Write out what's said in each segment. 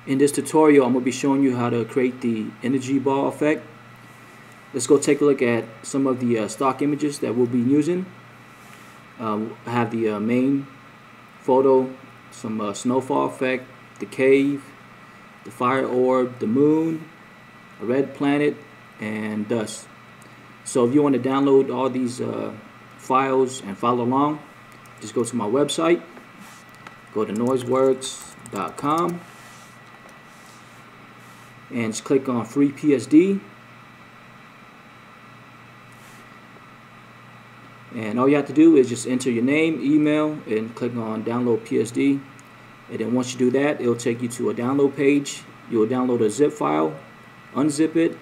In this tutorial, I'm going to be showing you how to create the energy ball effect. Let's go take a look at some of the stock images that we'll be using. I have the main photo, some snowfall effect, the cave, the fire orb, the moon, a red planet, and dust. So if you want to download all these files and follow along, just go to my website, go to noiseworks.com, and just click on free PSD, and all you have to do is just enter your name, email, and click on download PSD. And then once you do that, it'll take you to a download page. You'll download a zip file, unzip it,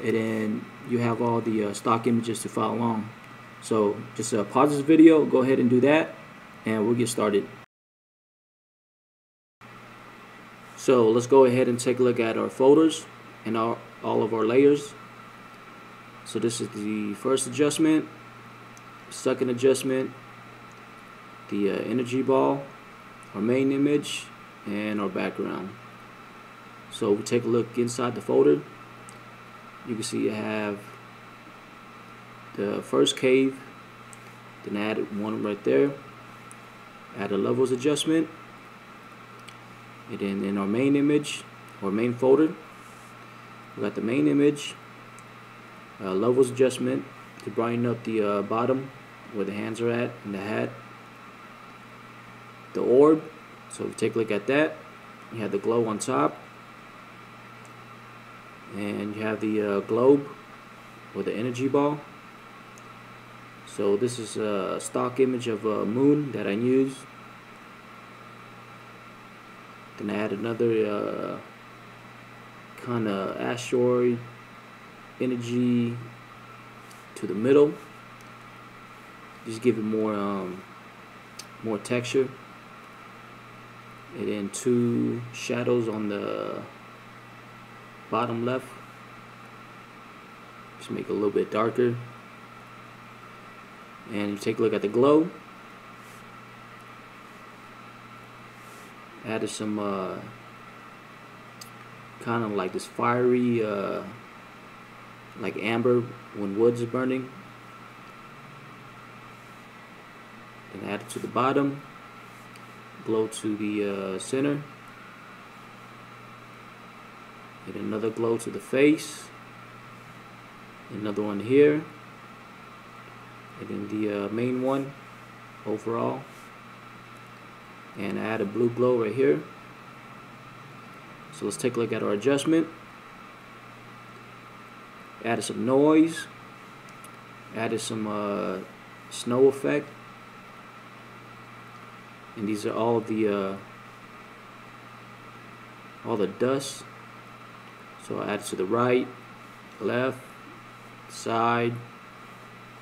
and then you have all the stock images to follow along. So just pause this video, go ahead and do that, and we'll get started. So let's go ahead and take a look at our folders and all of our layers. So this is the first adjustment, second adjustment, the energy ball, our main image, and our background. So we take a look inside the folder. You can see you have the first cave, then add one right there, add a levels adjustment, and then in our main image or main folder, we got the main image, levels adjustment to brighten up the bottom where the hands are at and the hat, the orb. So if you take a look at that, you have the glow on top, and you have the globe or the energy ball. So this is a stock image of a moon that I use. Then I add another kind of asteroid energy to the middle. Just give it more texture. And then two shadows on the bottom left. Just make it a little bit darker. And you take a look at the glow. Added some kind of like this fiery, like amber when wood is burning. And add it to the bottom. Glow to the center. And another glow to the face. Another one here. And then the main one overall. And add a blue glow right here. So let's take a look at our adjustment. Added some noise. Added some snow effect. And these are all the dust. So I add to the right, left, side,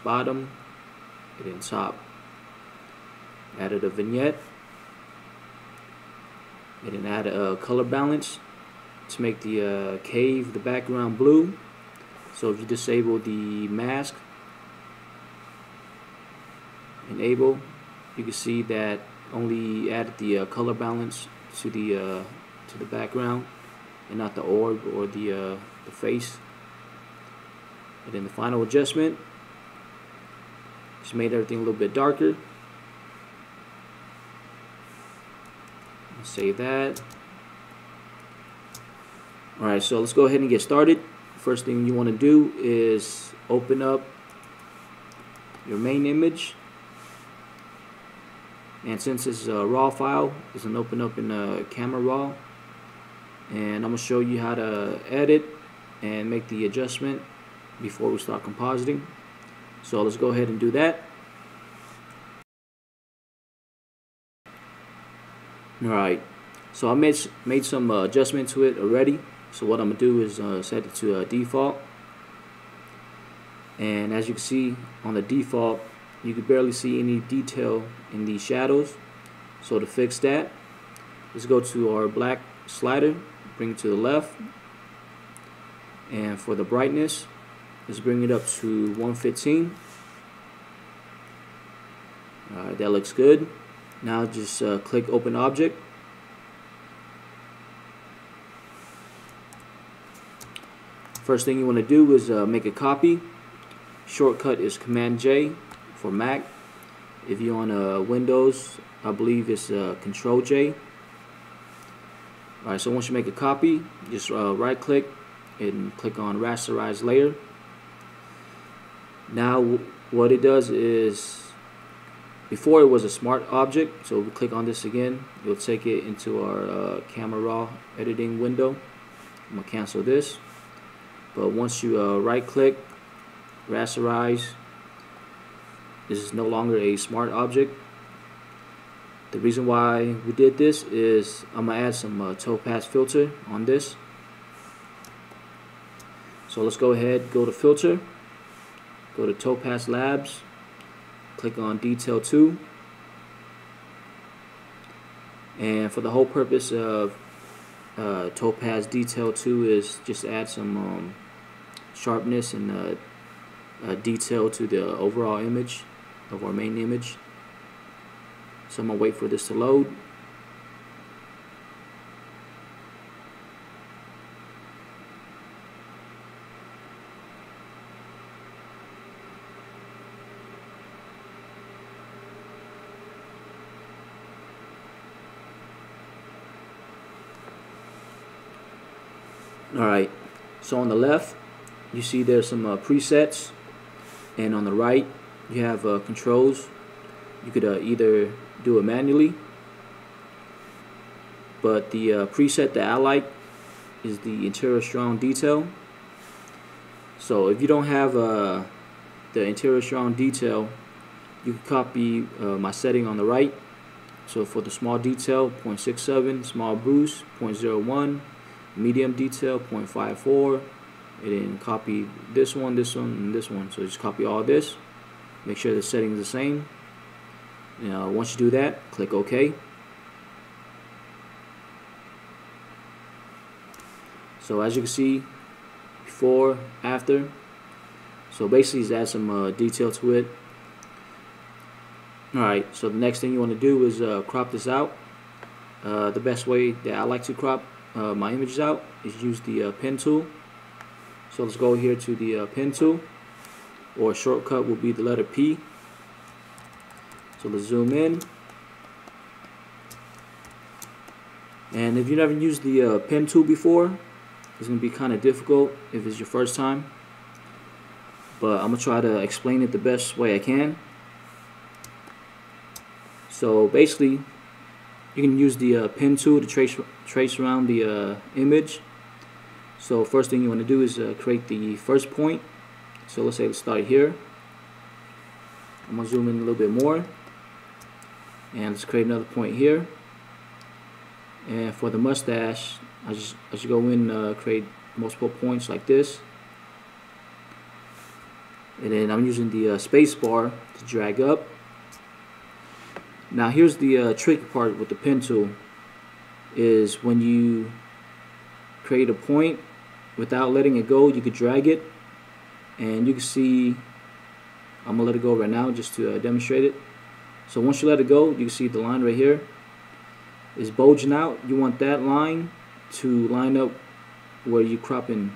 bottom, and then top. Added a vignette. And then add a color balance to make the cave, the background blue. So if you disable the mask, enable, you can see that only added the color balance to the background and not the orb or the face. And then the final adjustment just made everything a little bit darker. Save that. Alright, so let's go ahead and get started. First thing you want to do is open up your main image. And since it's a raw file, it's going to open up in Camera Raw. And I'm going to show you how to edit and make the adjustment before we start compositing. So let's go ahead and do that. Alright, so I made some adjustment to it already. So what I'm going to do is set it to default. And as you can see on the default, you can barely see any detail in the shadows. So to fix that, let's go to our black slider, bring it to the left. And for the brightness, let's bring it up to 115. Alright, that looks good. Now just click Open Object. First thing you want to do is make a copy. Shortcut is Command J for Mac. If you're on Windows, I believe it's Control J. Alright, so once you make a copy, just right click and click on Rasterize Layer. Now what it does is, before it was a smart object, so we click on this again, it'll take it into our Camera Raw editing window. I'm going to cancel this. But once you right click, rasterize, this is no longer a smart object. The reason why we did this is I'm going to add some topaz filter on this. So let's go ahead, go to filter, go to Topaz Labs, click on Detail 2, and for the whole purpose of Topaz Detail 2 is just add some sharpness and detail to the overall image of our main image. So I'm going to wait for this to load. Alright, so on the left you see there's some presets, and on the right you have controls. You could either do it manually, but the preset that I like is the interior strong detail. So if you don't have the interior strong detail, you can copy my setting on the right. So for the small detail, 0.67, small bruise, 0.01, medium detail, 0.54, and then copy this one, and this one. So just copy all this, make sure the setting is the same. Now once you do that, click OK. So as you can see, before, after. So basically just add some detail to it. Alright, so the next thing you want to do is crop this out. The best way that I like to crop my images out is use the pen tool. So let's go here to the pen tool, or shortcut will be the letter P. So let's zoom in, and if you never used the pen tool before, it's going to be kind of difficult if it's your first time, but I'm going to try to explain it the best way I can. So basically you can use the pen tool to trace around the image. So first thing you want to do is create the first point. So let's say let's start here. I'm going to zoom in a little bit more, and let's create another point here. And for the mustache, I should go in create multiple points like this, and then I'm using the space bar to drag up. Now here's the tricky part with the pen tool, is when you create a point without letting it go, you could drag it, and you can see I'm gonna let it go right now just to demonstrate it. So once you let it go, you can see the line right here is bulging out. You want that line to line up where you crop in.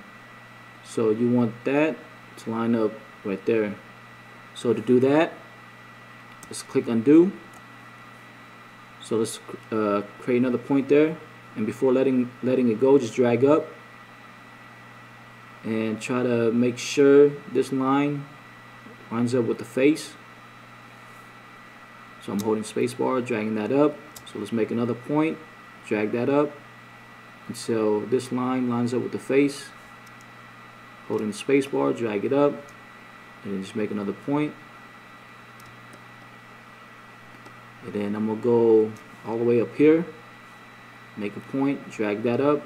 So you want that to line up right there. So to do that, let's click undo. So let's create another point there, and before letting it go, just drag up and try to make sure this line lines up with the face. So I'm holding spacebar, dragging that up. So let's make another point, drag that up until this line lines up with the face. Holding the spacebar, drag it up, and then just make another point. And then I'm gonna go all the way up here, make a point, drag that up,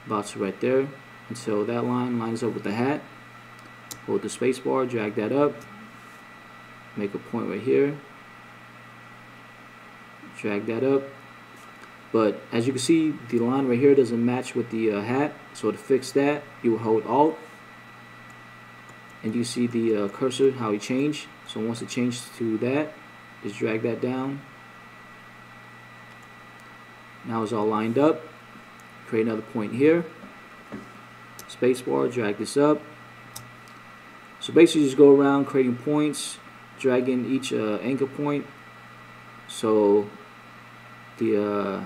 about to right there, until that line lines up with the hat. Hold the spacebar, drag that up, make a point right here, drag that up. But as you can see, the line right here doesn't match with the hat. So to fix that, you will hold Alt, and you see the cursor how it changed. So once it changed to that, just drag that down. Now it's all lined up. Create another point here, spacebar, drag this up. So basically just go around creating points, dragging each anchor point so the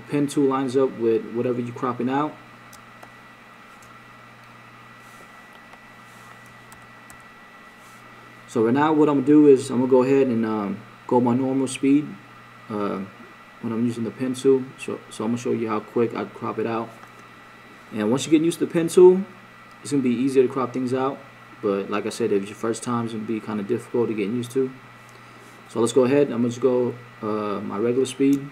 pen tool lines up with whatever you're cropping out. So right now what I'm going to do is I'm going to go ahead and go my normal speed when I'm using the pen tool. So I'm going to show you how quick I crop it out. And once you get used to the pen tool, it's going to be easier to crop things out. But like I said, if it's your first time, it's going to be kind of difficult to get used to. So let's go ahead. I'm going to just go my regular speed.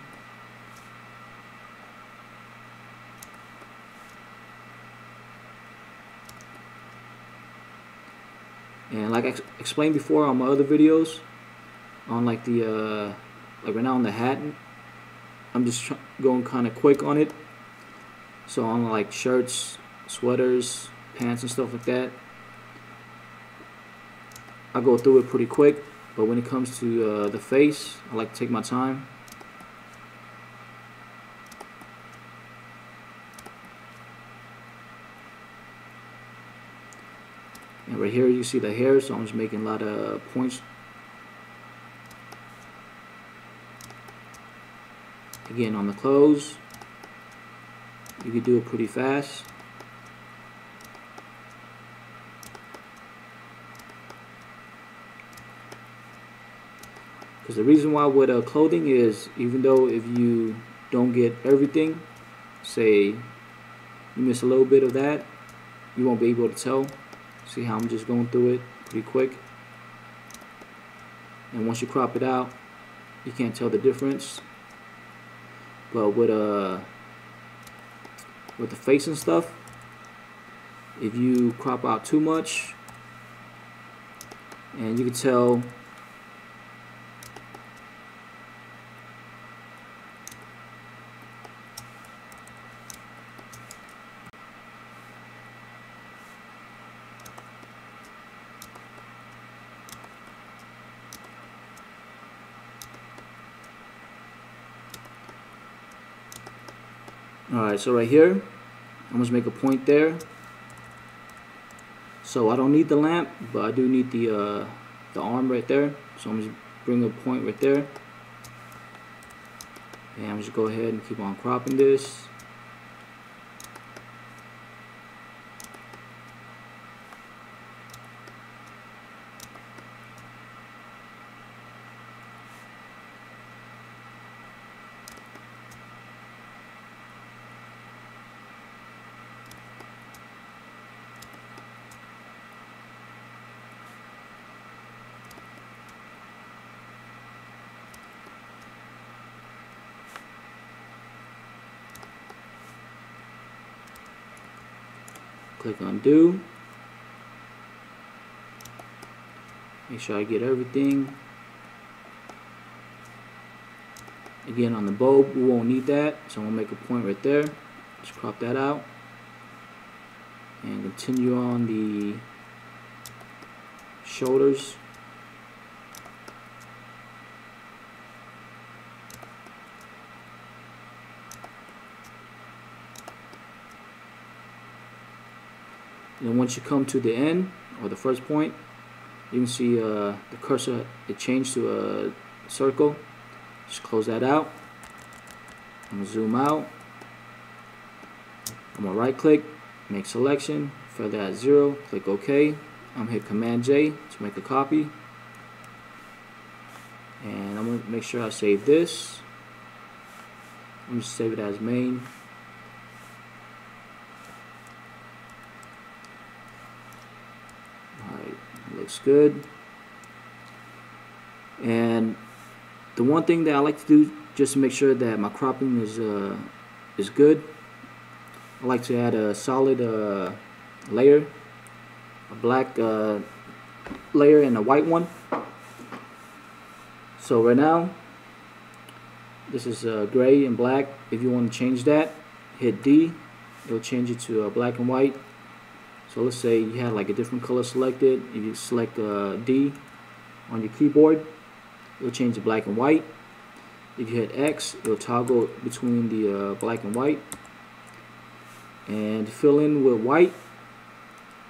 And like I explained before on my other videos, on like the like right now on the hat, I'm just going kind of quick on it. So on like shirts, sweaters, pants and stuff like that, I go through it pretty quick. But when it comes to the face, I like to take my time. And right here you see the hair, so I'm just making a lot of points. Again, on the clothes, you can do it pretty fast. Because the reason why with clothing is, even though if you don't get everything, say you miss a little bit of that, you won't be able to tell. See how I'm just going through it pretty quick. And once you crop it out, you can't tell the difference. But with the face and stuff, if you crop out too much, and you can tell Alright, so right here, I'm going to make a point there. So I don't need the lamp, but I do need the arm right there. So I'm just bring a point right there. And I'm just go ahead and keep on cropping this. Click undo. Make sure I get everything. Again, on the bulb, we won't need that, so I'm going to make a point right there. Just crop that out. And continue on the shoulders. And once you come to the end, or the first point, you can see the cursor, it changed to a circle. Just close that out. I'm going to zoom out. I'm going to right click, make selection, feather at 0, click OK. I'm going to hit Command J to make a copy. And I'm going to make sure I save this. I'm going to save it as main. Looks good. And the one thing that I like to do just to make sure that my cropping is good, I like to add a solid layer, a black layer and a white one. So right now this is gray and black. If you want to change that, hit D, it'll change it to black and white. So let's say you had like a different color selected. If you select D on your keyboard, it'll change to black and white. If you hit X, it'll toggle between the black and white. And to fill in with white,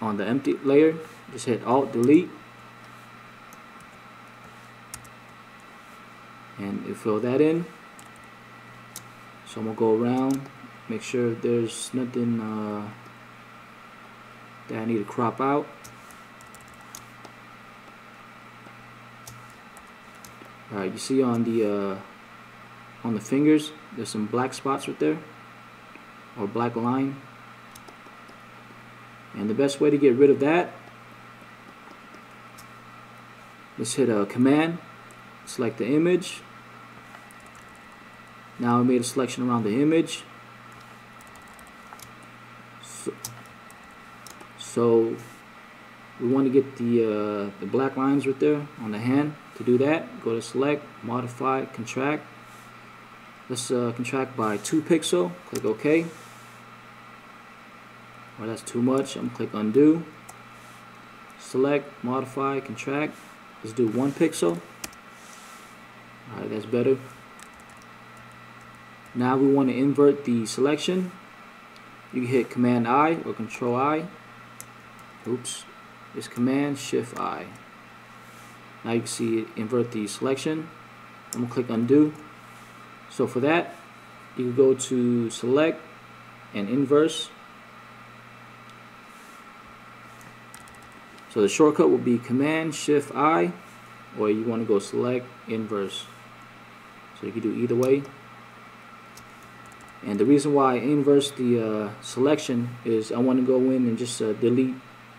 on the empty layer, just hit Alt Delete, and you fill that in. So I'm gonna go around, make sure there's nothing that I need to crop out. Alright, you see on the fingers, there's some black spots right there, or black line. And the best way to get rid of that, let's hit a Command, select the image. Now I made a selection around the image. So we want to get the black lines right there on the hand. To do that, go to Select, Modify, Contract. Let's contract by 2 pixels. Click OK. Or that's too much. I'm gonna click Undo. Select, Modify, Contract. Let's do 1 pixel. Alright, that's better. Now we want to invert the selection. You can hit Command I or Control I. Oops, it's Command Shift I. Now you can see it invert the selection. I'm gonna click Undo. So for that, you can go to Select and Inverse. So the shortcut will be Command Shift I, or you want to go Select Inverse. So you can do either way. And the reason why I inverse the selection is I want to go in and just delete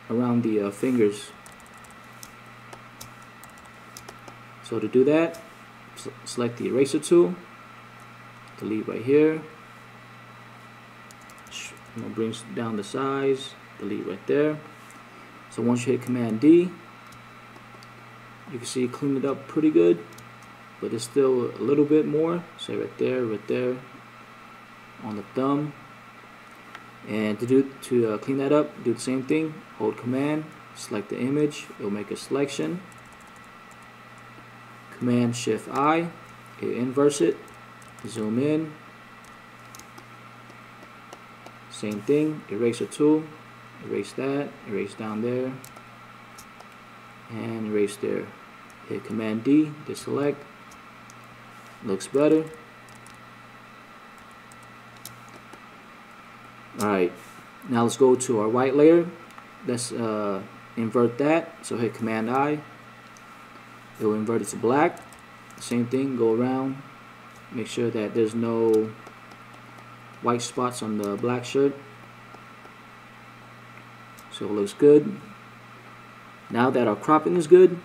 around the fingers. So to do that, select the eraser tool, delete right here. I'm going to bring down the size, delete right there. So once you hit Command D, you can see it cleaned it up pretty good, but there's still a little bit more. So right there on the thumb. And to clean that up, do the same thing. Hold Command, select the image, it will make a selection. Command Shift I, it inverse it, zoom in. Same thing, eraser tool, erase that, erase down there, and erase there. Hit Command D, deselect. Looks better. Alright, now let's go to our white layer. Let's invert that. So hit Command I. It will invert it to black. Same thing, go around. Make sure that there's no white spots on the black shirt. So it looks good. Now that our cropping is good,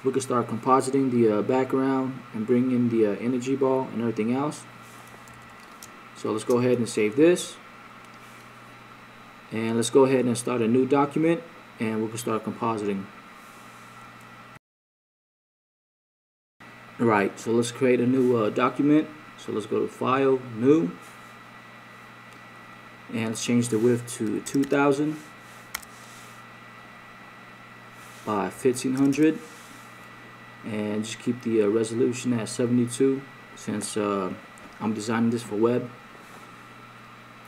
we can start compositing the background and bring in the energy ball and everything else. So let's go ahead and save this. And let's go ahead and start a new document, and we can start compositing. Alright, so let's create a new document. So let's go to File, New, and let's change the width to 2000 by 1500, and just keep the resolution at 72 since I'm designing this for web.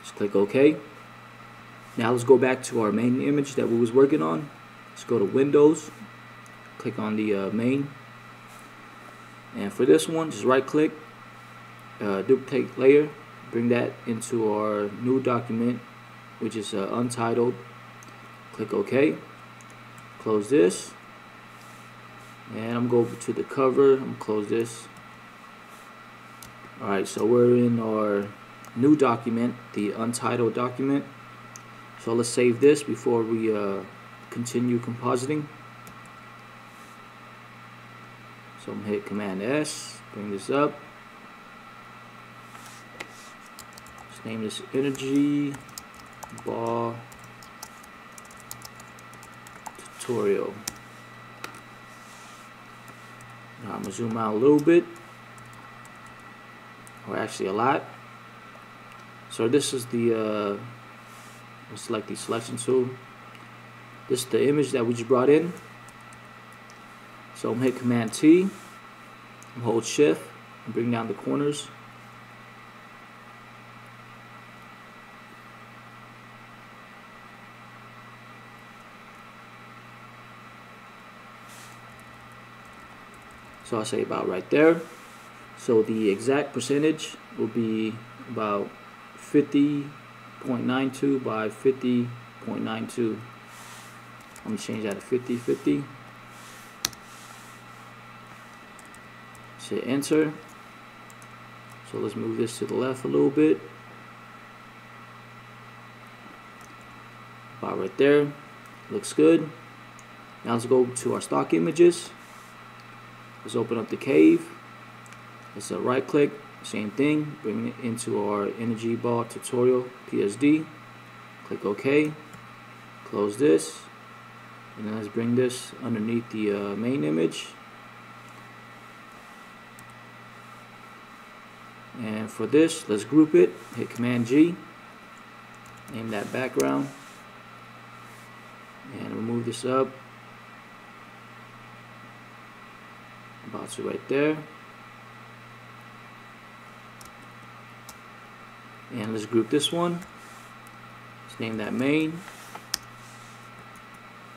Just click OK. Now let's go back to our main image that we was working on. Let's go to Windows, click on the main, and for this one, just right click, duplicate layer, bring that into our new document, which is Untitled. Click OK. Close this, and I'm going to go to the cover. I'm going to close this. Alright, so we're in our new document, the Untitled document. So let's save this before we continue compositing. So I'm going to hit Command S, bring this up. Let's name this Energy Ball Tutorial. Now I'm going to zoom out a little bit, or actually a lot. So this is the we'll select the selection tool. This is the image that we just brought in. So I'm going to hit Command T, and hold Shift, and bring down the corners. So I say about right there. So the exact percentage will be about 50.92 by 50.92. Let me change that to 50. Hit enter. So let's move this to the left a little bit. About right there. Looks good. Now let's go to our stock images. Let's open up the cave. Let's right click, same thing, bring it into our energy ball tutorial PSD. Click OK. Close this. And then let's bring this underneath the main image. And for this, let's group it. Hit Command G. Name that background. And we'll move this up. About to right there. And let's group this one. Let's name that main.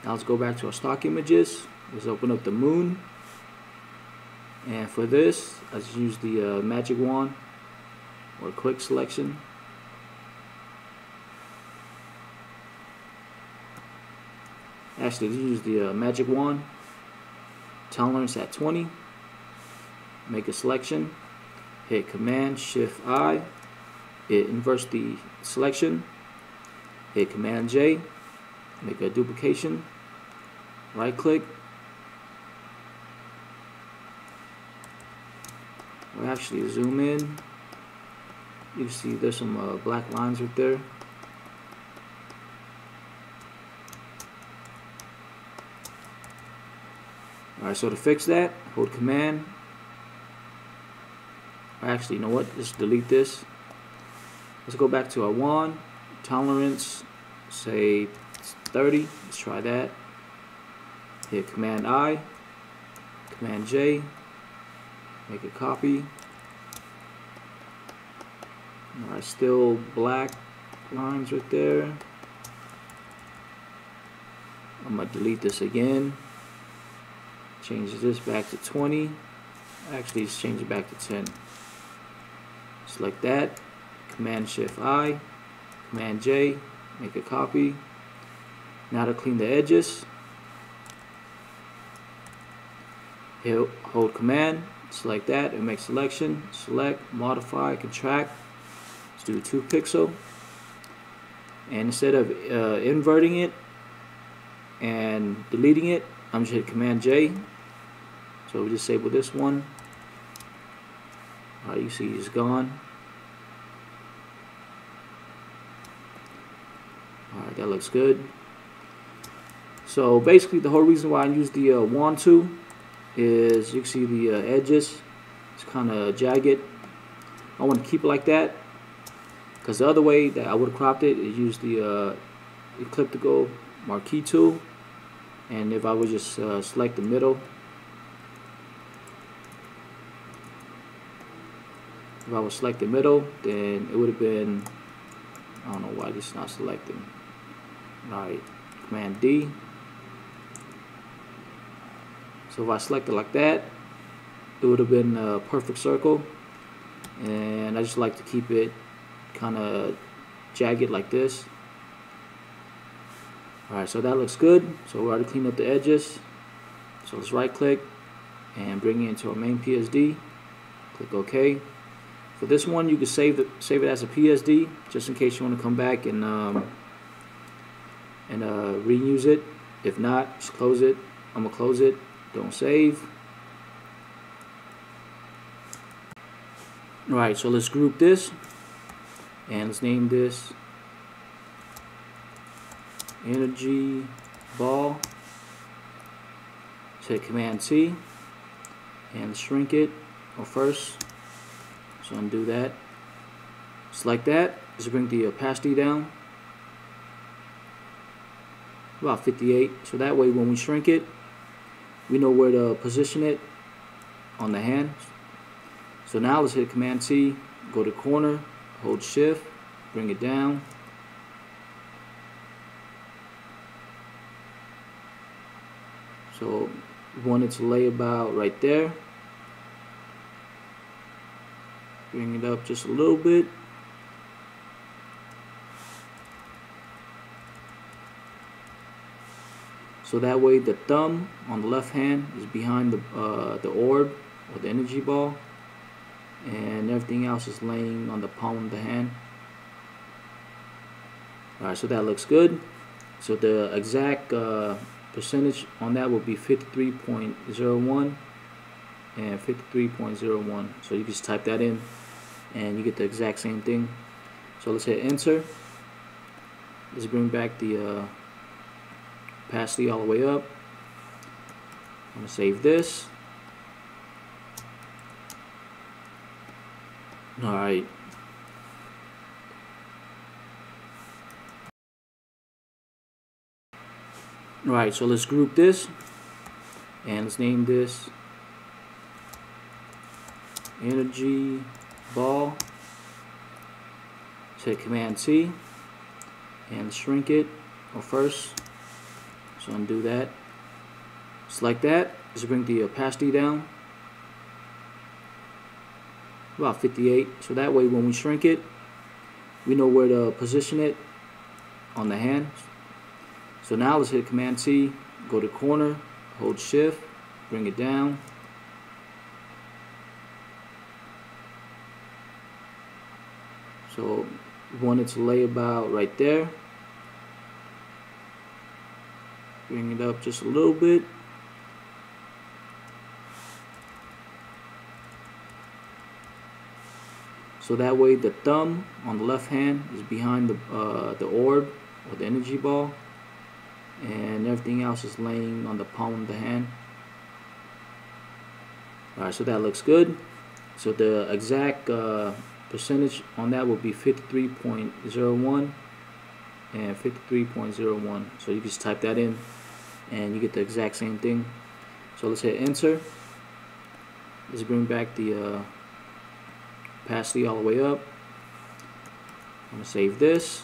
Now let's go back to our stock images. Let's open up the moon. And for this, let's use the magic wand or quick selection. Actually, let's use the magic wand. Tolerance at 20. Make a selection. Hit Command Shift I. It inverts the selection. Hit Command J. Make a duplication. Right click. Or actually zoom in. You can see there's some black lines right there. Alright, so to fix that, hold Command. Or actually, you know what? Just delete this. Let's go back to our wand. Tolerance, say 30. Let's try that. Hit Command I. Command J. Make a copy. Alright, still black lines right there. I'm going to delete this again. Change this back to 20. Actually, just change it back to 10. Select that. Command Shift I. Command J. Make a copy. Now to clean the edges, hold Command. Select that and make selection. Select, modify, contract. Let's do 2 pixel. And instead of inverting it and deleting it, I'm just hit Command J. So we disable this one. Alright, you see it's gone. Alright, that looks good. So basically the whole reason why I use the wand tool is you can see the edges. It's kind of jagged. I want to keep it like that because the other way that I would have cropped it is use the elliptical marquee tool. And if I would just select the middle, if I would select the middle, then it would have been, I don't know why this is not selecting. Alright, Command D. So if I select it like that, it would have been a perfect circle. And I just like to keep it kind of jagged like this. Alright, so that looks good. So we already cleaned up the edges. So let's right click and bring it into our main PSD. Click OK. For this one, you can save it as a PSD just in case you want to come back and reuse it. If not, just close it. I'm gonna close it. Don't save. Alright, so let's group this and let's name this energy ball. Hit Command T and shrink it. Or first, so undo that. Select that. Just bring the opacity down about 58. So that way, when we shrink it, we know where to position it on the hand. So now let's hit Command T. Go to corner. Hold Shift. Bring it down. So we want it to lay about right there. Bring it up just a little bit. So that way the thumb on the left hand is behind the orb or the energy ball, and everything else is laying on the palm of the hand. Alright, so that looks good. So the exact percentage on that will be 53.01 and 53.01. So you just type that in and you get the exact same thing. So let's hit enter. Let's bring back the opacity all the way up. I'm going to save this. Alright. Alright, so let's group this and let's name this energy ball. Let's hit Command T and shrink it first. So undo that. Select that. Let's bring the opacity down about 58. So that way when we shrink it, we know where to position it on the hand. So now let's hit Command T, go to corner, hold Shift, bring it down. So we want it to lay about right there. Bring it up just a little bit. So that way the thumb on the left hand is behind the orb or the energy ball, and everything else is laying on the palm of the hand. Alright, so that looks good. So the exact percentage on that will be 53.01 and 53.01. So you just type that in and you get the exact same thing. So let's hit enter. Let's bring back the opacity all the way up. I'm going to save this.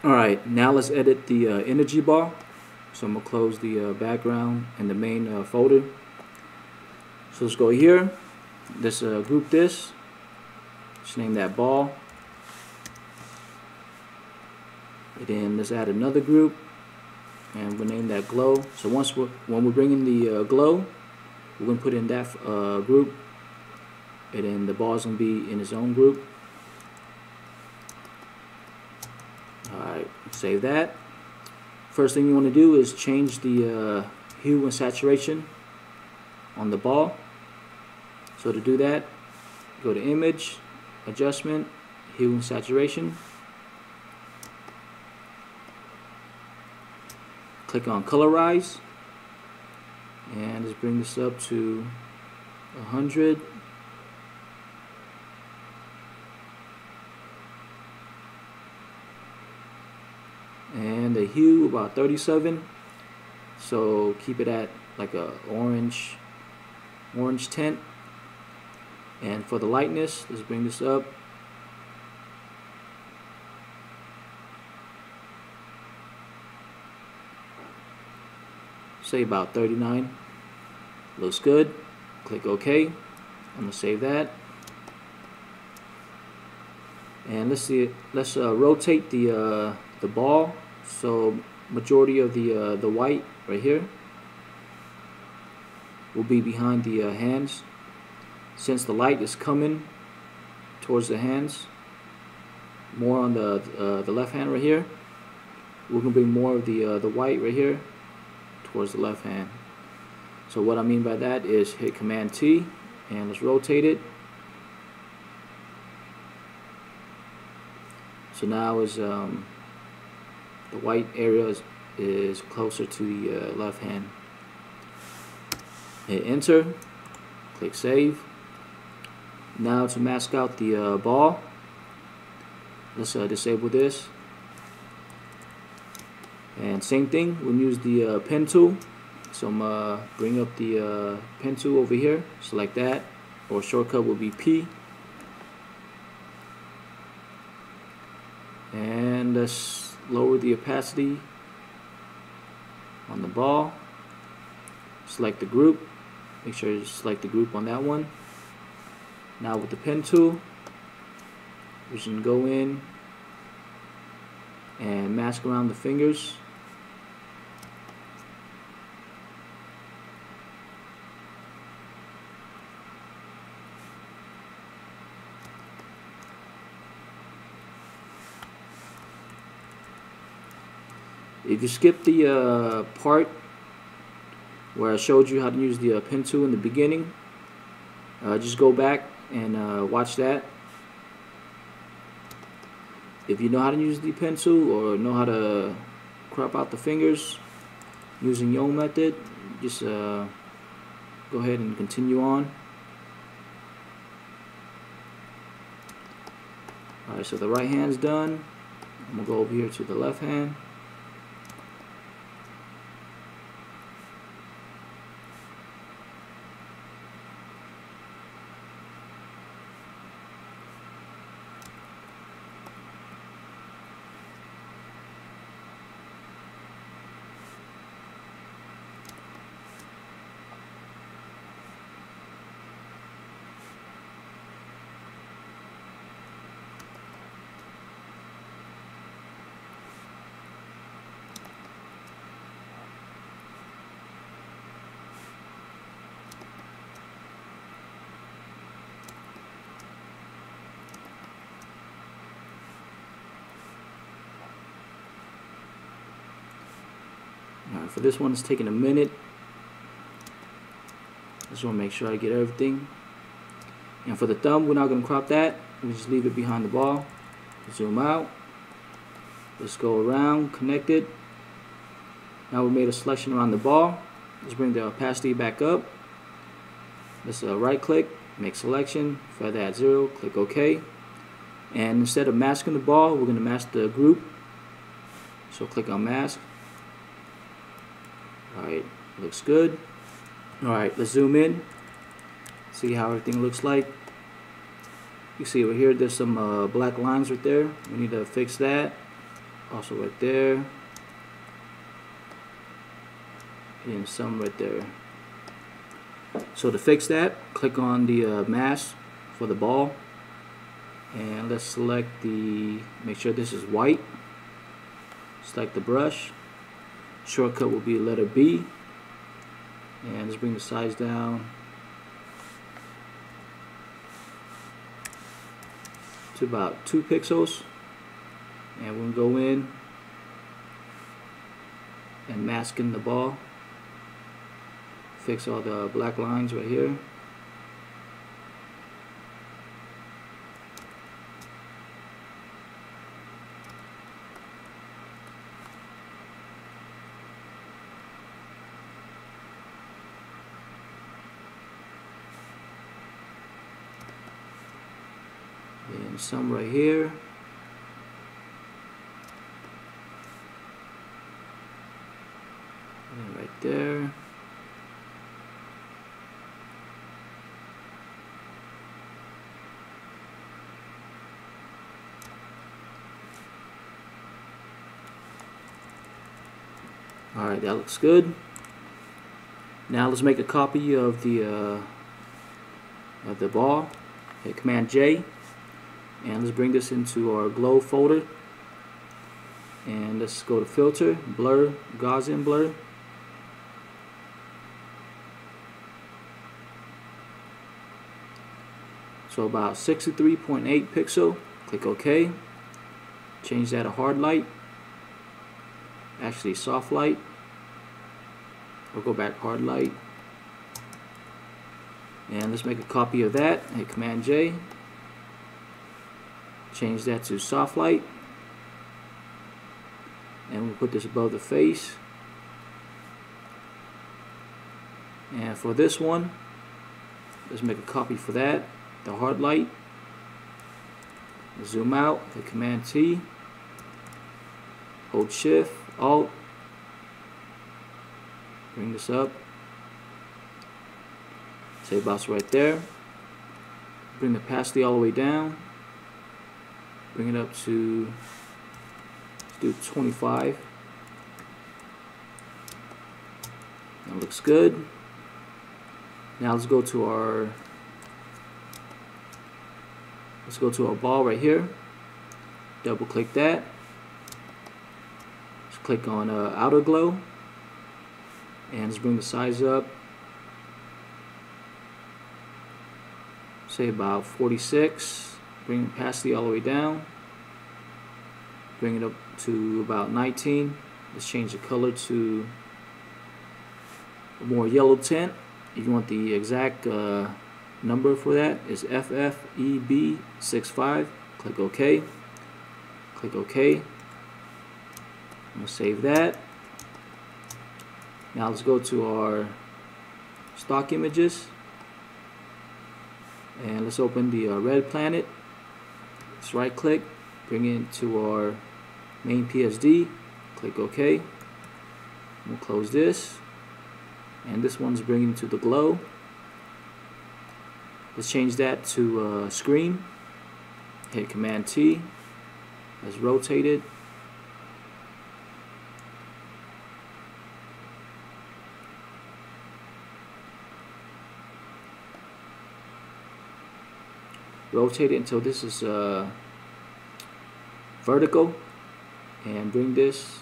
Alright, now let's edit the energy ball. So I'm going to close the background and the main folder. So let's go here. Let's group this. Just name that ball. And then let's add another group. And we'll name that glow. So when we're bringing the glow, we're going to put in that group. And then the ball's going to be in its own group. Alright, save that. First thing you want to do is change the hue and saturation on the ball. So to do that, go to Image, Adjustment, Hue and Saturation. Click on Colorize. And let's bring this up to 100. And the hue about 37. So keep it at like a orange tint. And for the lightness, let's bring this up. Say about 39. Looks good. Click OK. I'm gonna save that. And let's see. Let's rotate the ball. So majority of the white right here will be behind the hands. Since the light is coming towards the hands, more on the left hand right here, we're gonna bring more of the white right here towards the left hand. So what I mean by that is hit Command T and let's rotate it. So now is the white area is closer to the left hand. Hit enter, click save. Now to mask out the ball, let's disable this. And same thing, we'll use the pen tool. So I'm bring up the pen tool over here, select that, or shortcut will be P. And let's lower the opacity on the ball. Select the group, Make sure you select the group on that one. Now with the pen tool, we can go in and mask around the fingers. If you skip the part where I showed you how to use the pen tool in the beginning, just go back and watch that. If you know how to use the pen tool or know how to crop out the fingers using your own method, just go ahead and continue on. Alright, so the right hand's done. I'm going to go over here to the left hand. Alright, for this one it's taking a minute. Just want to make sure I get everything. And for the thumb, we're not going to crop that. We just leave it behind the ball. Zoom out. Let's go around, connect it. Now we made a selection around the ball. Let's bring the opacity back up. Let's right click, make selection, feather at 0, click OK. And instead of masking the ball, we're going to mask the group. So click on mask. Alright, looks good. Alright, let's zoom in. See how everything looks like. You see over here there's some black lines right there. We need to fix that. Also right there. And some right there. So to fix that, click on the mask for the ball. And let's select the, make sure this is white. Select the brush. Shortcut will be letter B. And let's bring the size down to about 2 pixels. And we'll go in and mask in the ball. Fix all the black lines right here. And some right here. And right there. Alright, that looks good. Now let's make a copy of the ball. Hit Command J. And let's bring this into our glow folder. And let's go to filter, blur, Gaussian blur. So about 63.8 pixel. Click OK. Change that to hard light. Actually soft light. Or go back hard light. And let's make a copy of that. Hit Command J. Change that to soft light. And we'll put this above the face. And for this one, let's make a copy for that. The hard light. Zoom out. Hit Command T. Hold Shift, Alt. Bring this up. Say about right there. Bring the opacity all the way down. Bring it up to, let's do 25. That looks good. Now let's go to our ball right here. Double click that. Let's click on outer glow, and let's bring the size up. Say about 46. Bring opacity all the way down. Bring it up to about 19. Let's change the color to a more yellow tint. If you want the exact number for that, is FFEB65. Click OK. Click OK. I'm going to save that. Now let's go to our stock images, and let's open the red planet. Let's right click, bring it to our main PSD, click OK. We'll close this, and this one's bringing to the glow. Let's change that to screen. Hit Command T. Let's rotate it. Rotate it until this is vertical, and bring this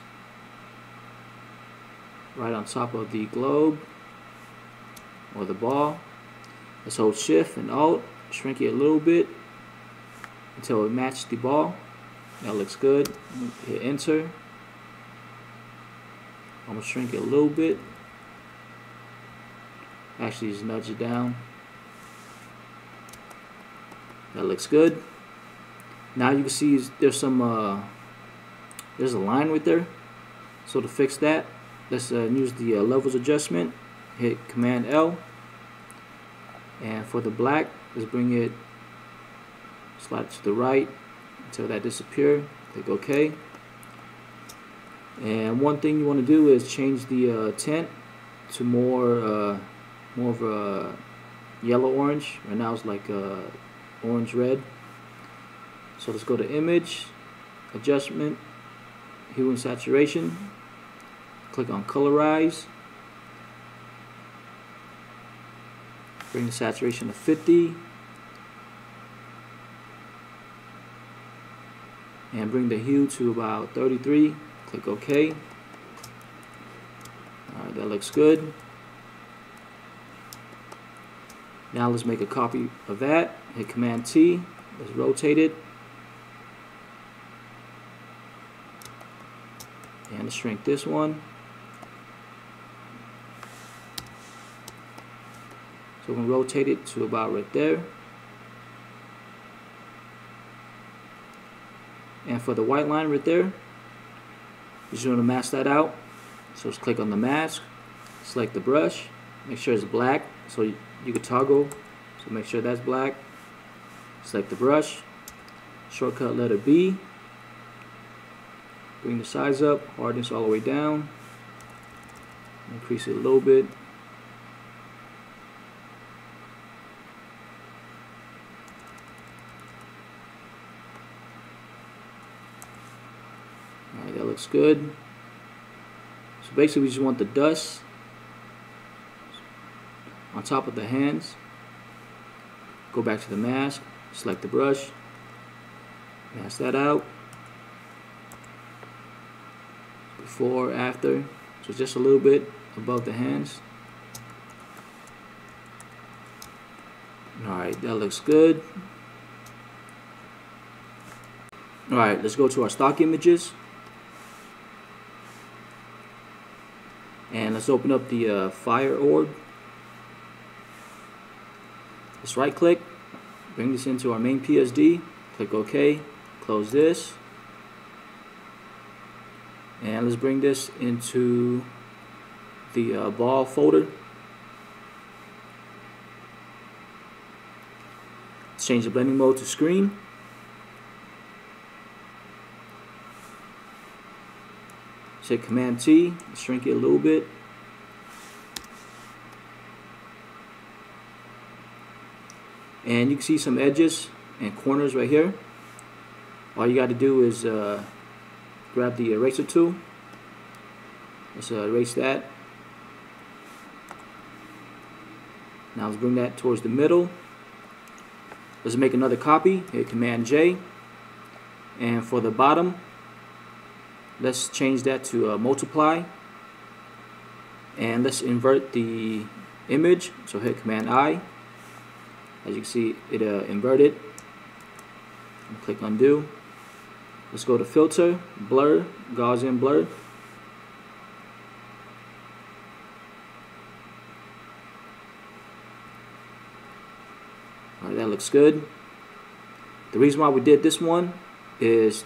right on top of the globe or the ball. Let's hold Shift and Alt, shrink it a little bit until it matches the ball. That looks good. Hit Enter. I'm going to shrink it a little bit. Actually, just nudge it down. That looks good. Now you can see there's some there's a line right there. So to fix that, let's use the levels adjustment. Hit Command L, and for the black, let's bring it, slide it to the right until that disappears. Click OK. And one thing you want to do is change the tint to more of a yellow orange. Right now it's like orange red. So let's go to Image, Adjustment, Hue and Saturation. Click on Colorize. Bring the saturation to 50. And bring the hue to about 33. Click OK. Alright, that looks good. Now let's make a copy of that. Hit Command T. Let's rotate it. And let's shrink this one. So we're going to rotate it to about right there. And for the white line right there, you're just going to mask that out. So let's click on the mask, select the brush, make sure it's black, so you can toggle. So make sure that's black. Select the brush, shortcut letter B, bring the size up, hardness all the way down, increase it a little bit. Alright, that looks good. So basically we just want the dust on top of the hands. Go back to the mask, select the brush, mask that out. Before, after, so just a little bit above the hands. Alright, that looks good. Alright, let's go to our stock images. And let's open up the fire orb. Let's right click, bring this into our main PSD, click OK, close this, and let's bring this into the ball folder. Let's change the blending mode to screen. Hit Command T, shrink it a little bit. And you can see some edges and corners right here. All you got to do is grab the eraser tool. Let's erase that. Now let's bring that towards the middle. Let's make another copy. Hit Command J. And for the bottom, let's change that to multiply. And let's invert the image. So hit Command I. As you can see, it inverted. And click undo. Let's go to Filter, Blur, Gaussian Blur. Alright, that looks good. The reason why we did this one is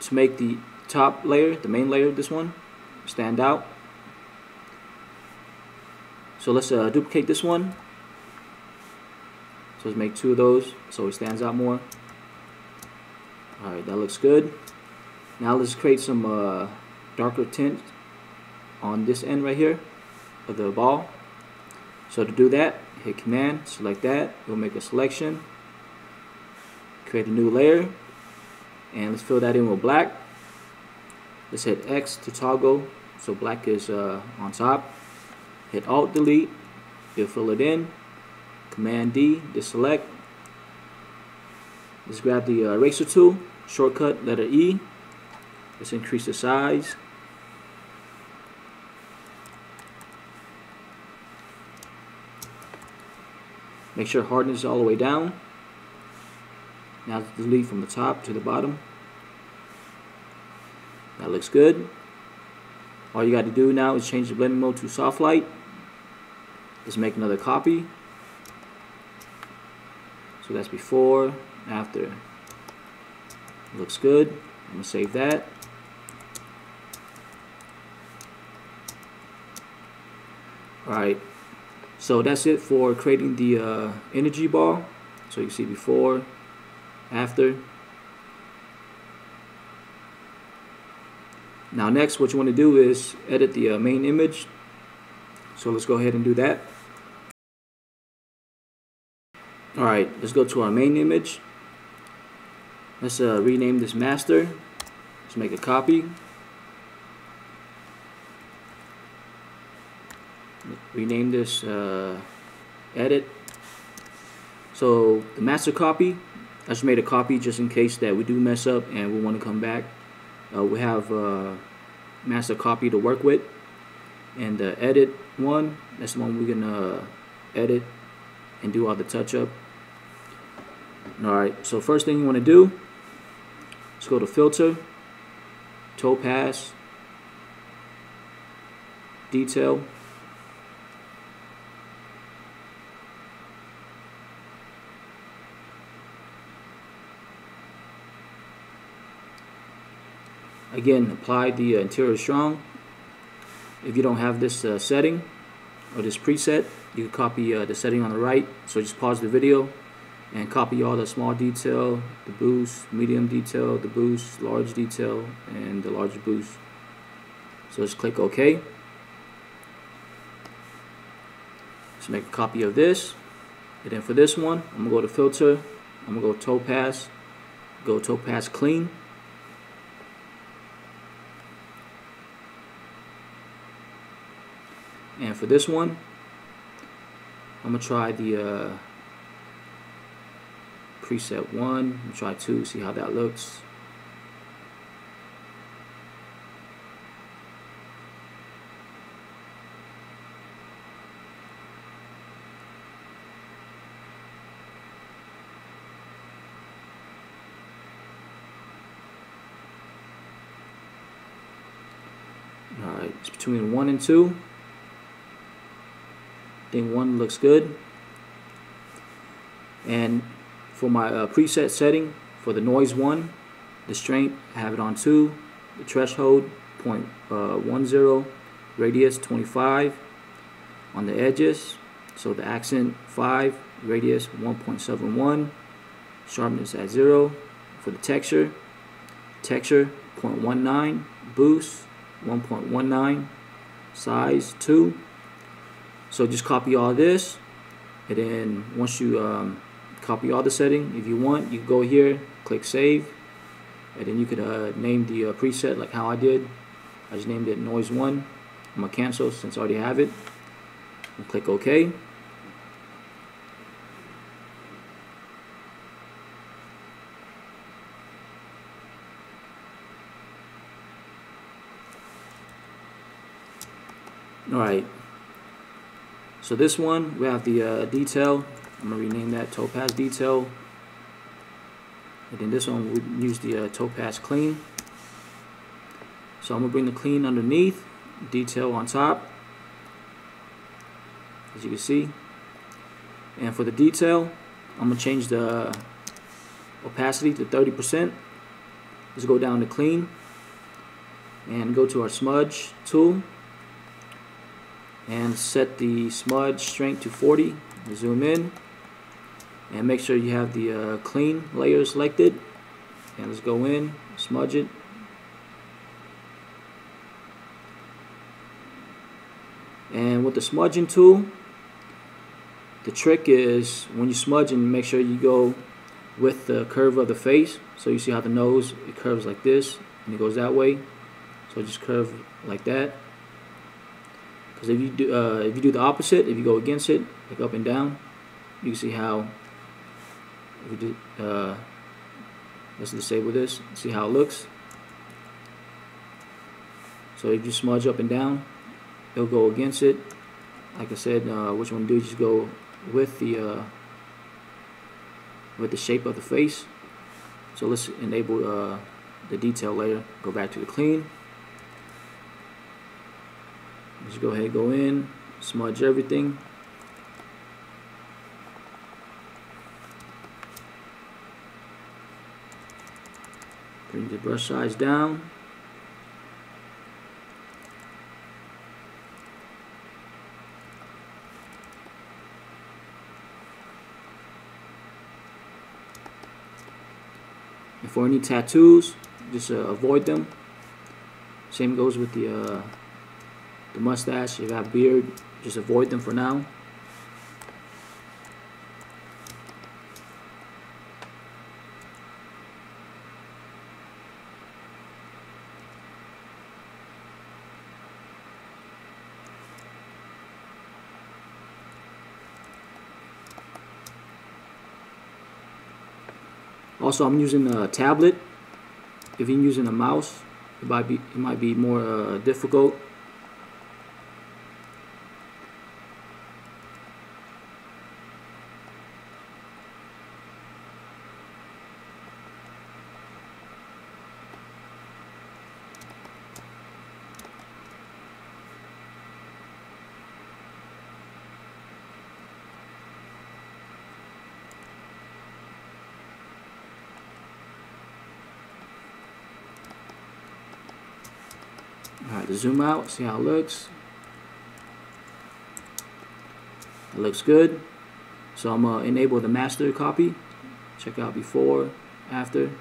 to make the top layer, the main layer of this one, stand out. So let's duplicate this one. So let's make 2 of those so it stands out more. Alright, that looks good. Now let's create some darker tint on this end right here of the ball. So to do that, hit Command, select that. We'll make a selection. Create a new layer. And let's fill that in with black. Let's hit X to toggle so black is on top. Hit Alt Delete. You'll fill it in. Command D to select. Let's grab the eraser tool, shortcut letter E. Let's increase the size. Make sure hardness is all the way down. Now delete from the top to the bottom. That looks good. All you got to do now is change the blending mode to soft light. Let's make another copy. So that's before, after. Looks good. I'm going to save that. Alright, so that's it for creating the energy ball. So you see before, after. Now next, what you want to do is edit the main image. So let's go ahead and do that. Alright, let's go to our main image. Let's rename this master. Let's make a copy. Rename this edit. So the master copy, I just made a copy just in case that we do mess up and we want to come back. We have master copy to work with. And the edit one, that's the one we're going to edit and do all the touch up. Alright, so first thing you want to do, let's go to Filter, Topaz, Detail. Again, apply the interior strong. If you don't have this setting or this preset, you can copy the setting on the right. So just pause the video and copy all the small detail, the boost, medium detail, the boost, large detail, and the large boost. So just click OK. Let's make a copy of this. And then for this one, I'm going to go to Filter, I'm going to go Topaz, go Topaz Clean. And for this one, I'm going to try the preset 1. I'm going to try 2, see how that looks. Alright, it's between 1 and 2. I think 1 looks good. And for my preset setting, for the noise 1, the strength, I have it on 2, the threshold 0.10, radius 25 on the edges, so the accent 5, radius 1.71, sharpness at 0. For the texture 0.19, boost 1.19, size 2. So just copy all this, and then once you copy all the setting, if you want, you go here, click save, and then you could name the preset like how I did. I just named it noise 1. I'm gonna cancel since I already have it, and click OK. Alright, so this one, we have the detail. I'm going to rename that Topaz Detail. And then this one, we use the Topaz Clean. So I'm going to bring the clean underneath, detail on top, as you can see. And for the detail, I'm going to change the opacity to 30%. Let's go down to clean and go to our smudge tool and set the smudge strength to 40. Zoom in and make sure you have the clean layer selected, and let's go in, smudge it. And with the smudging tool, the trick is when you smudge, and make sure you go with the curve of the face. So you see how the nose, it curves like this and it goes that way. So just curve like that. Because if you do the opposite, if you go against it, like up and down, you can see how. If you do, let's disable this. See how it looks. So if you smudge up and down, it'll go against it. Like I said, what you want to do is just go with the shape of the face. So let's enable the detail layer. Go back to the clean. Just go ahead, go in, smudge everything. Bring the brush size down. And for any tattoos, just avoid them. Same goes with the mustache. If you have a beard, just avoid them for now. Also, I'm using a tablet. If you're using a mouse, it might be more difficult. Alright, to zoom out, see how it looks. It looks good. So I'm going to enable the master copy. Check out before, after.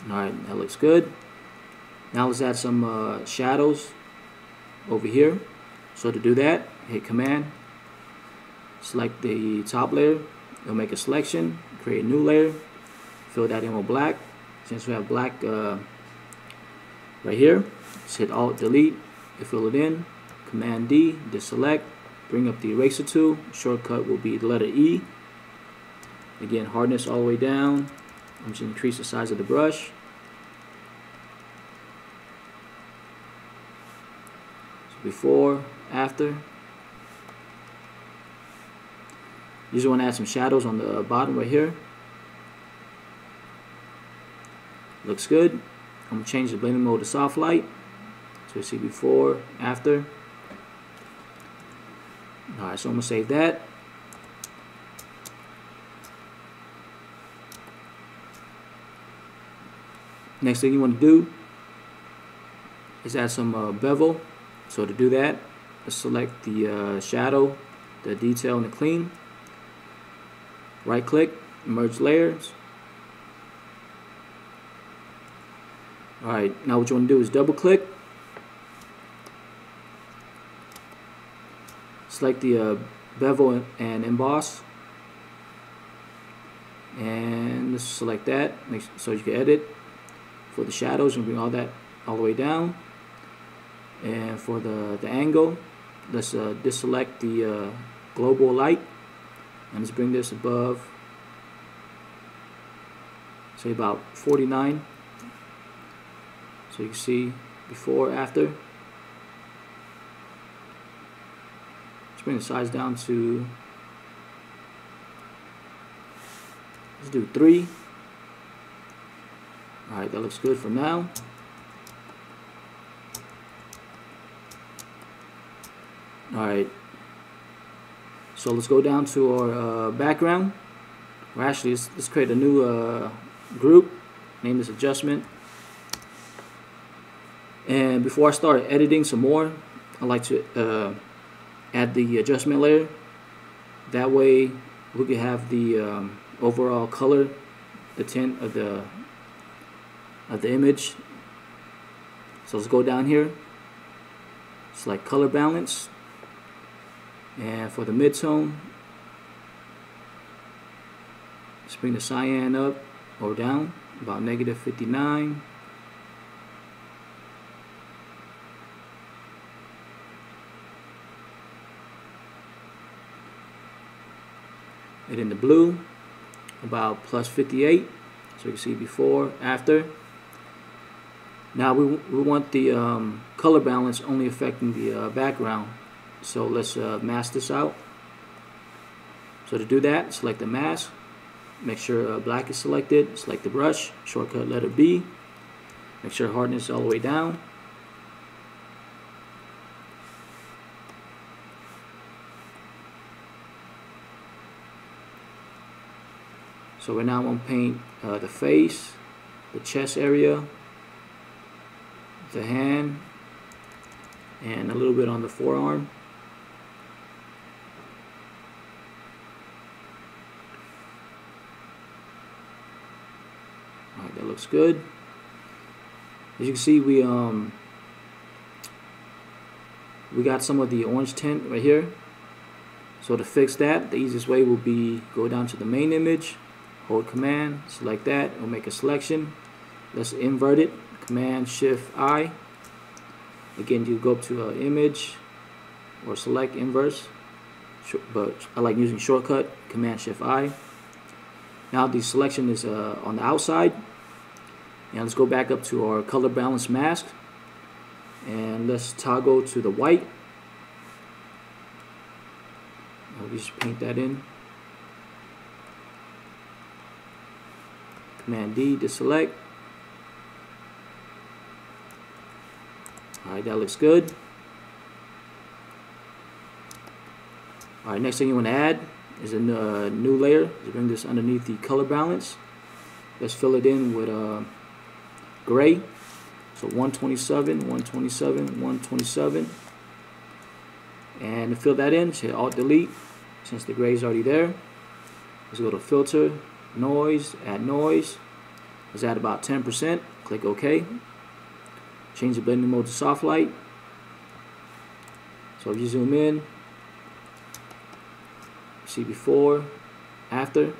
Alright, that looks good. Now let's add some shadows over here. So to do that, hit Command, select the top layer. It'll make a selection, create a new layer. Fill that in with black. Since we have black right here, just hit Alt Delete to fill it in. Command D, deselect, bring up the eraser tool. Shortcut will be the letter E. Again, hardness all the way down. I'm just increase the size of the brush. So before, after. You just want to add some shadows on the bottom right here. Looks good. I'm going to change the blending mode to soft light. So you see before, after. Alright, so I'm going to save that. Next thing you want to do is add some bevel. So to do that, let's select the shadow, the detail, and the clean. Right click, merge layers. Alright, now what you want to do is double click, select the bevel and emboss, and let's select that so you can edit. For the shadows, and bring all that all the way down. And for the angle, let's deselect the global light, and let's bring this above, say about 49. So you can see before, after. Let's bring the size down to, let's do 3. Alright, that looks good for now. Alright, so let's go down to our background. Or actually, let's create a new group. Name this adjustment. And before I start editing some more, I like to add the adjustment layer. That way we can have the overall color, the tint of the image. So let's go down here, select color balance, and for the midtone, let's bring the cyan up or down about -59. And in the blue, about +58. So you can see before, after. Now we want the color balance only affecting the background. So let's mask this out. So to do that, select the mask. Make sure black is selected. Select the brush. Shortcut letter B. Make sure hardness is all the way down. So we're now going to paint the face, the chest area, the hand, and a little bit on the forearm. Alright, that looks good. As you can see, we got some of the orange tint right here. So to fix that, the easiest way will be go down to the main image, hold Command, select that, and we'll make a selection. Let's invert it. Command Shift I. Again, you go up to image or select inverse, but I like using shortcut Command Shift I. Now the selection is on the outside, and let's go back up to our color balance mask, and let's toggle to the white. I'll just paint that in. Command D to select. Alright, that looks good. Alright, next thing you want to add is a new layer to bring this underneath the color balance. Let's fill it in with gray. So 127, 127, 127. And to fill that in, just hit Alt Delete since the gray is already there. Let's go to Filter, Noise, add noise. Let's add about 10%. Click OK. Change the blending mode to soft light. So if you zoom in, see before, after.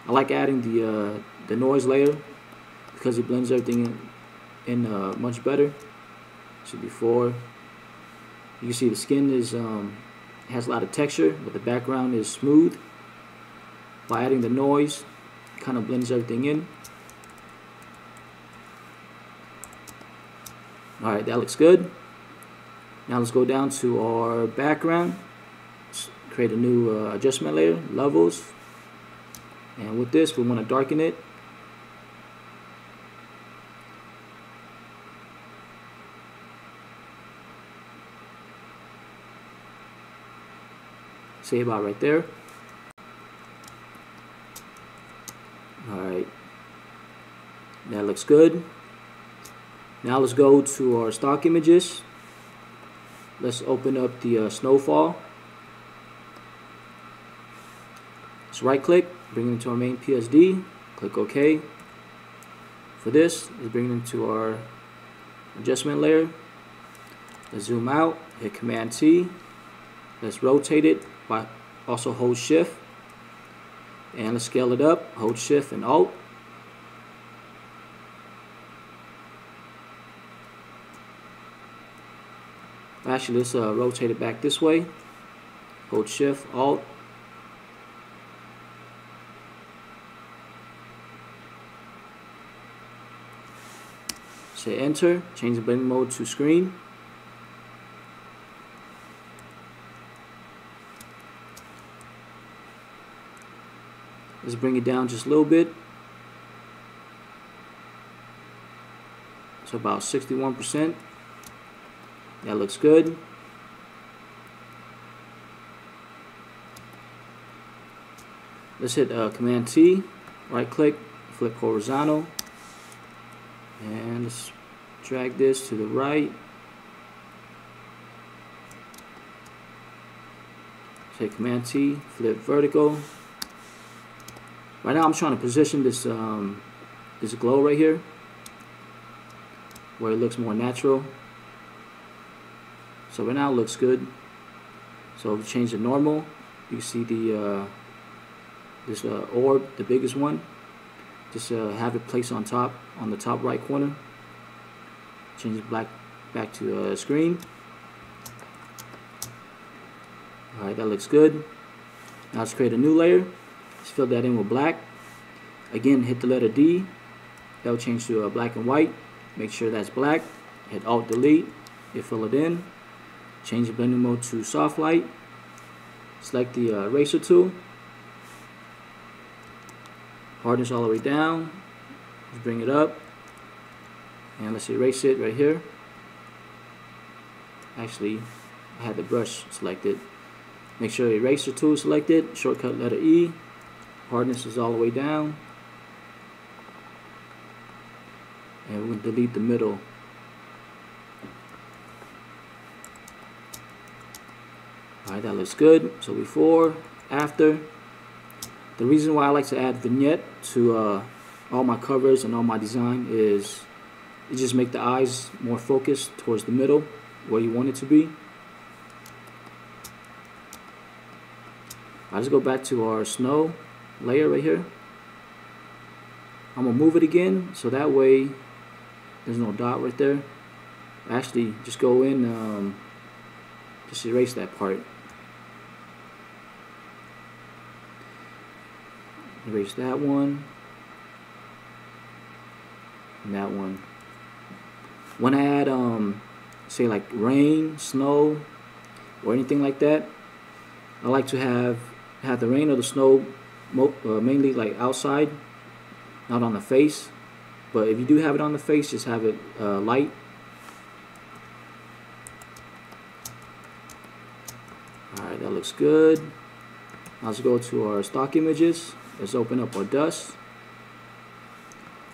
I like adding the noise layer because it blends everything in much better. So before, you can see the skin is has a lot of texture, but the background is smooth. By adding the noise, it kind of blends everything in. Alright, that looks good. Now let's go down to our background. Let's create a new adjustment layer, levels. And with this, we want to darken it. Say about right there. Alright, that looks good. Now let's go to our stock images. Let's open up the snowfall. Let's right click, bring it into our main PSD, click OK. For this, let's bring it into our adjustment layer. Let's zoom out, hit Command T. Let's rotate it by also hold Shift. And let's scale it up, hold Shift and Alt. Actually, let's rotate it back this way. Hold Shift, Alt. hit enter, change the blending mode to screen. Let's bring it down just a little bit. So about 61%. That looks good. Let's hit Command T, right click, flip horizontal, and let's drag this to the right. Hit Command T, flip vertical. Right now I'm trying to position this this glow right here where it looks more natural. So right now it looks good. So if we change to normal, you can see the this orb, the biggest one. Just have it placed on top, on the top right corner. Change it back to screen. Alright, that looks good. Now let's create a new layer. Let's fill that in with black. Again, hit the letter D. That will change to black and white. Make sure that's black. Hit Alt Delete. You fill it in. Change the blending mode to soft light. Select the eraser tool. Hardness all the way down. Let's bring it up. And let's erase it right here. Actually, I had the brush selected. Make sure eraser tool is selected. Shortcut letter E. Hardness is all the way down. And we'll delete the middle. Alright, that looks good. So before, after. The reason why I like to add vignette to all my covers and all my design is it just make the eyes more focused towards the middle where you want it to be. Let's go back to our snow layer right here. I'm gonna move it again so that way there's no dot right there. Actually, just go in, just erase that part. Erase that one and that one. When I add, say like rain, snow, or anything like that, I like to have the rain or the snow mainly like outside, not on the face. But if you do have it on the face, just have it light. Alright, that looks good. Now let's go to our stock images. Let's open up our dust.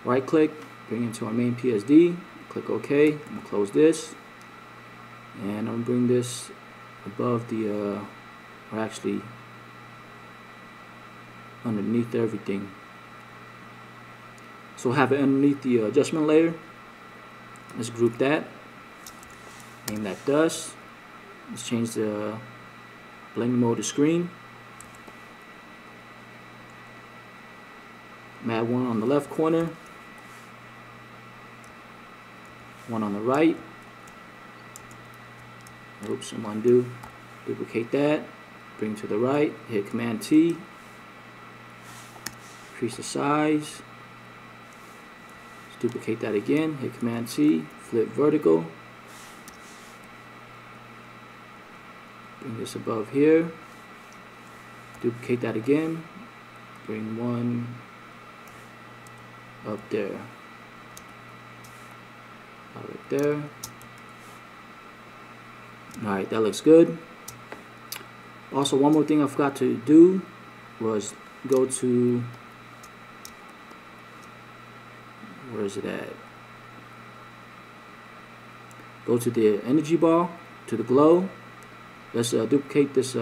Right click, bring it to our main PSD. Click OK. I'm going to close this. And I'm going to bring this above the, or actually underneath everything. So have it underneath the adjustment layer. Let's group that. Name that dust. Let's change the blending mode to screen. Add one on the left corner, one on the right. Oops, I'm undo. Duplicate that. Bring to the right. Hit Command T. Increase the size. Let's duplicate that again. Hit Command T. Flip vertical. Bring this above here. Duplicate that again. Bring one up there, right there. Alright, that looks good. Also, one more thing I forgot to do was go to, where is it at? Go to the energy ball, to the glow. Let's duplicate this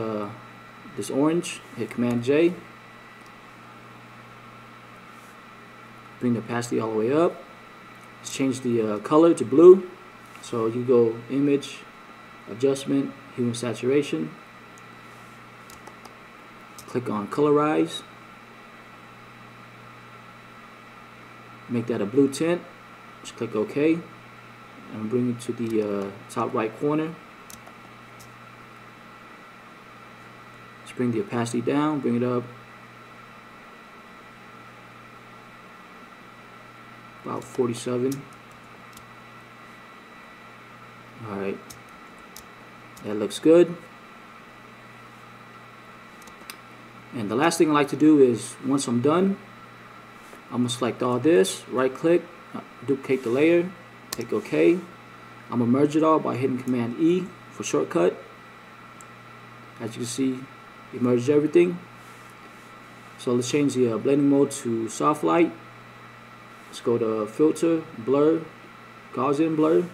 this orange. Hit Command J. Bring the opacity all the way up. Let's change the color to blue. So you go image, adjustment, hue and saturation. Click on colorize. Make that a blue tint. Just click OK. And bring it to the top right corner. Let's bring the opacity down, bring it up about 47. Alright, that looks good. And the last thing I like to do is, once I'm done, I'm going to select all this, right click, duplicate the layer, click OK. I'm going to merge it all by hitting Command E for shortcut. As you can see, it merged everything. So let's change the blending mode to soft light. Let's go to filter, blur, Gaussian blur.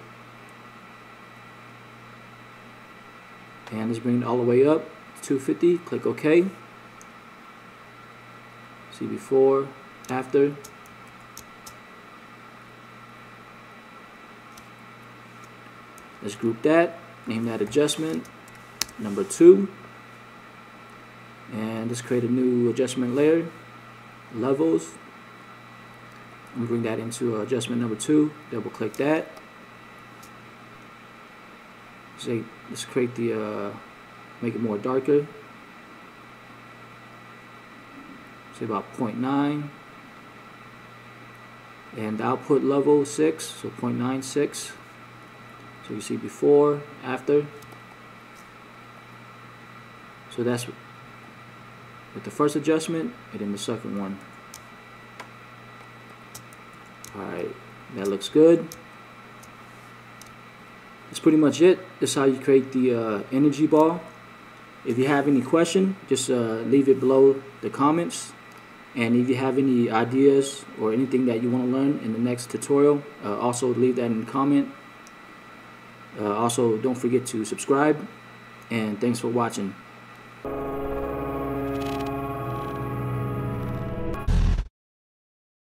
And let's bring it all the way up to 250. Click OK. See before, after. Let's group that. Name that adjustment number 2. And let's create a new adjustment layer. Levels. I'm going to bring that into adjustment number 2. Double click that. Say, let's create the, make it more darker. Say about 0.9. And the output level 6, so 0.96. So you see before, after. So that's with the first adjustment and then the second one. Alright, that looks good. That's pretty much it. That's how you create the energy ball. If you have any question, just leave it below the comments. And if you have any ideas or anything that you want to learn in the next tutorial, also leave that in the comment. Also, don't forget to subscribe. And thanks for watching.